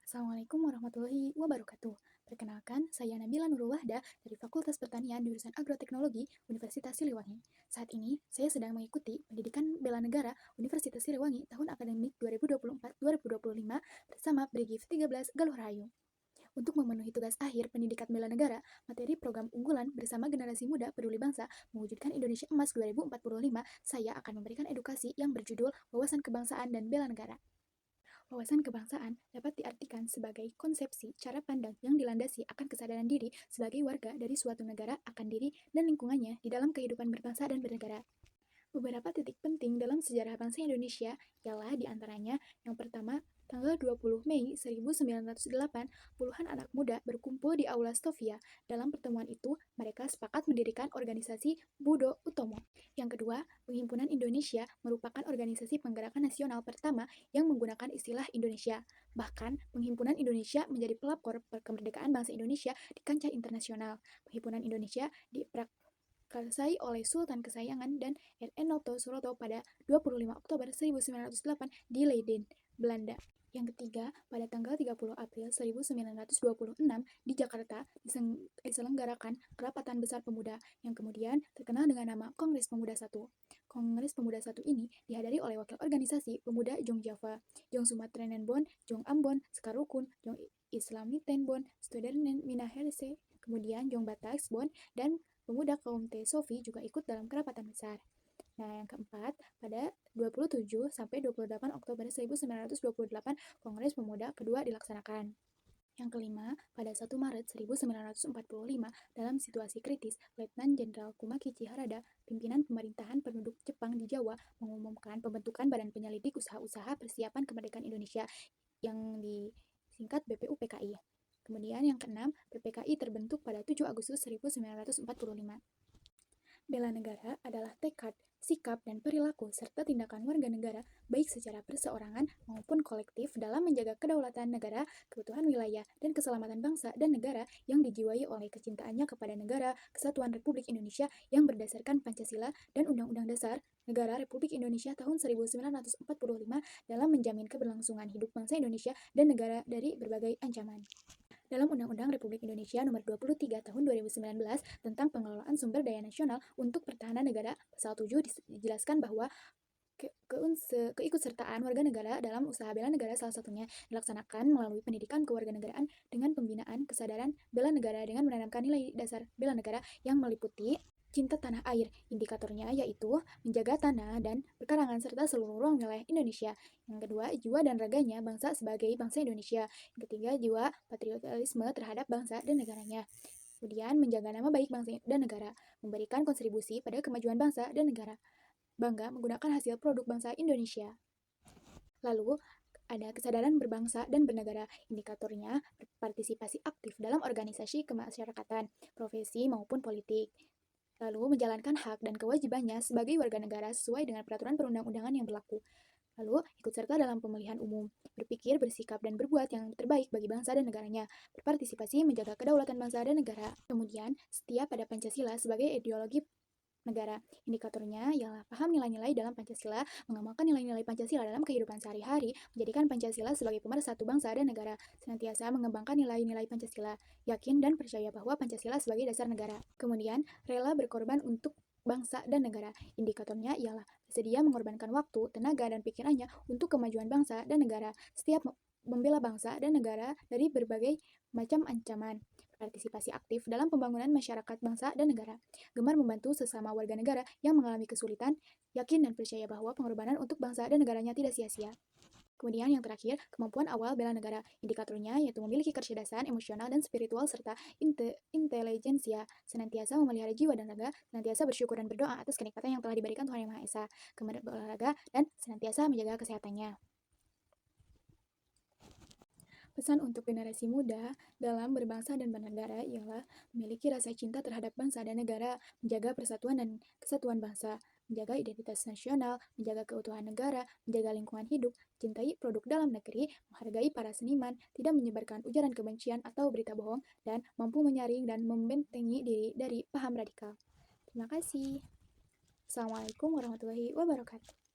Assalamualaikum warahmatullahi wabarakatuh. Perkenalkan, saya Nabila Nurul Wahda dari Fakultas Pertanian jurusan Agroteknologi Universitas Siliwangi. Saat ini, saya sedang mengikuti pendidikan bela negara Universitas Siliwangi tahun akademik 2024-2025 bersama Brigif 13 Galuh Rayu. Untuk memenuhi tugas akhir pendidikan bela negara, materi program unggulan bersama generasi muda peduli bangsa mewujudkan Indonesia Emas 2045, saya akan memberikan edukasi yang berjudul Wawasan Kebangsaan dan Bela Negara. Wawasan kebangsaan dapat diartikan sebagai konsepsi cara pandang yang dilandasi akan kesadaran diri sebagai warga dari suatu negara akan diri dan lingkungannya di dalam kehidupan berbangsa dan bernegara. Beberapa titik penting dalam sejarah bangsa Indonesia ialah diantaranya yang pertama, tanggal 20 Mei 1908, puluhan anak muda berkumpul di Aula Stovia. Dalam pertemuan itu, mereka sepakat mendirikan organisasi Budo Utomo. Yang kedua, Penghimpunan Indonesia merupakan organisasi penggerakan nasional pertama yang menggunakan istilah Indonesia. Bahkan, Penghimpunan Indonesia menjadi pelopor kemerdekaan bangsa Indonesia di kancah internasional. Penghimpunan Indonesia diprakarsai oleh Sultan kesayangan dan R.N. Suroto pada 25 Oktober 1908 di Leiden, Belanda. Yang ketiga, pada tanggal 30 April 1926 di Jakarta diselenggarakan Kerapatan Besar Pemuda yang kemudian terkenal dengan nama Kongres Pemuda I. Kongres Pemuda I ini dihadiri oleh wakil organisasi pemuda Jong Java, Jong Sumatranenbon, Jong Ambon, Sekarukun, Jong Islamitenbon, Studeren Minaherse, kemudian Jong Bataksbon, dan pemuda kaum T. Sofi juga ikut dalam kerapatan besar. Nah, yang keempat, pada 27 sampai 28 Oktober 1928, Kongres Pemuda kedua dilaksanakan. Yang kelima, pada 1 Maret 1945, dalam situasi kritis, Letnan Jenderal Kumakichi Harada, pimpinan pemerintahan penduduk Jepang di Jawa, mengumumkan pembentukan Badan Penyelidik Usaha-Usaha Persiapan Kemerdekaan Indonesia yang disingkat BPUPKI. Kemudian yang keenam, PPKI terbentuk pada 7 Agustus 1945. Bela negara adalah tekad, sikap, dan perilaku serta tindakan warga negara baik secara perseorangan maupun kolektif dalam menjaga kedaulatan negara, keutuhan wilayah, dan keselamatan bangsa dan negara yang dijiwai oleh kecintaannya kepada negara Kesatuan Republik Indonesia yang berdasarkan Pancasila dan Undang-Undang Dasar Negara Republik Indonesia tahun 1945 dalam menjamin keberlangsungan hidup bangsa Indonesia dan negara dari berbagai ancaman. Dalam Undang-Undang Republik Indonesia Nomor 23 Tahun 2019 tentang Pengelolaan Sumber Daya Nasional untuk Pertahanan Negara, Pasal 7 dijelaskan bahwa keikutsertaan warga negara dalam usaha bela negara salah satunya dilaksanakan melalui pendidikan kewarganegaraan dengan pembinaan kesadaran bela negara dengan menanamkan nilai dasar bela negara yang meliputi cinta tanah air. Indikatornya yaitu menjaga tanah dan perkarangan serta seluruh ruang wilayah Indonesia. Yang kedua, jiwa dan raganya bangsa sebagai bangsa Indonesia. Yang ketiga, jiwa patriotisme terhadap bangsa dan negaranya. Kemudian, menjaga nama baik bangsa dan negara, memberikan kontribusi pada kemajuan bangsa dan negara. Bangga menggunakan hasil produk bangsa Indonesia. Lalu, ada kesadaran berbangsa dan bernegara. Indikatornya partisipasi aktif dalam organisasi kemasyarakatan, profesi maupun politik. Lalu, menjalankan hak dan kewajibannya sebagai warga negara sesuai dengan peraturan perundang-undangan yang berlaku. Lalu, ikut serta dalam pemilihan umum, berpikir, bersikap, dan berbuat yang terbaik bagi bangsa dan negaranya, berpartisipasi menjaga kedaulatan bangsa dan negara. Kemudian, setia pada Pancasila sebagai ideologi negara. Indikatornya ialah paham nilai-nilai dalam Pancasila, mengamalkan nilai-nilai Pancasila dalam kehidupan sehari-hari, menjadikan Pancasila sebagai pemersatu bangsa dan negara, senantiasa mengembangkan nilai-nilai Pancasila, yakin dan percaya bahwa Pancasila sebagai dasar negara. Kemudian, rela berkorban untuk bangsa dan negara. Indikatornya ialah bersedia mengorbankan waktu, tenaga, dan pikirannya untuk kemajuan bangsa dan negara, setiap membela bangsa dan negara dari berbagai macam ancaman. Partisipasi aktif dalam pembangunan masyarakat bangsa dan negara, gemar membantu sesama warga negara yang mengalami kesulitan, yakin dan percaya bahwa pengorbanan untuk bangsa dan negaranya tidak sia-sia. Kemudian yang terakhir, kemampuan awal bela negara. Indikatornya yaitu memiliki kecerdasan emosional dan spiritual serta intelijensia, senantiasa memelihara jiwa dan raga, senantiasa bersyukur dan berdoa atas kenikmatan yang telah diberikan Tuhan Yang Maha Esa, gemar berolahraga, dan senantiasa menjaga kesehatannya. Pesan untuk generasi muda dalam berbangsa dan bernegara ialah memiliki rasa cinta terhadap bangsa dan negara, menjaga persatuan dan kesatuan bangsa, menjaga identitas nasional, menjaga keutuhan negara, menjaga lingkungan hidup, cintai produk dalam negeri, menghargai para seniman, tidak menyebarkan ujaran kebencian atau berita bohong, dan mampu menyaring dan membentengi diri dari paham radikal. Terima kasih. Assalamualaikum warahmatullahi wabarakatuh.